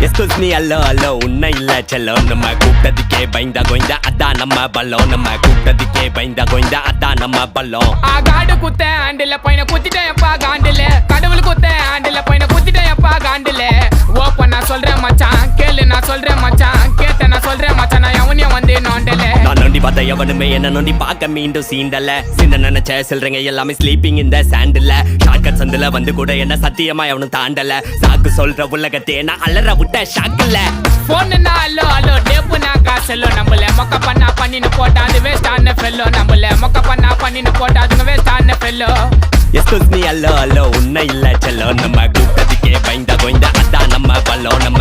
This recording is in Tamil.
Excuse me, hello, உன்னை இல்ல செல்லோ. நம்ம கூப்பிட்டதுக்கே பயந்தா கோய்ந்தா, அதான் நம்ம பலம். நம்ம கூப்பிட்டதுக்கே பயந்தா கோய்ந்தா, அதான் நம்ம பலம். காடு குத்த ஆண்டில பையனை குத்திட்டேன் எப்பா காண்டில. கடவுள் குத்த ஆண்டில பையனை குத்திட்டேன் எப்பா காண்டில. ஓப்பன் நான் சொல்றேன் மச்சான், கேளு நான் சொல்றேன் மச்சான், கேட்ட நான் சொல்றேன் மச்சான், நான் எவனையும் வந்து நோண்டல. நான் நோண்டி பார்த்த எவனுமே என்ன நோண்டி பார்க்க மீண்டும் சீண்டல. சின்ன நினைச்ச சில்றங்க எல்லாமே ஸ்லீப்பிங் இந்த சாண்டில். ஷார்ட்கட் சந்தில வந்து கூட என்ன சத்தியமா எவனும் தாண்டல. சாக்கு சொல்ற உலகத்தே நான் அலற விட்ட ஷாக்கில்ல. போனுன்னா அல்லோ டேப்பு நான் காசல்லோ. நம்மள மொக்க பண்ணா பண்ணின்னு போட்டா அது வேஸ்ட் ஆன ஃபெல்லோ. நம்மள மொக்க பண்ணா பண்ணின்னு போட்டா அதுங்க வேஸ்ட் ஆன ஃபெல்லோ. Excuse me, hello, உன்னை இல்ல செல்லோ. நம்ம கூப்பிட்டதுக்கே பயந்தா கோய்ந்தா, அதான் நம்ம பலம். நம்ம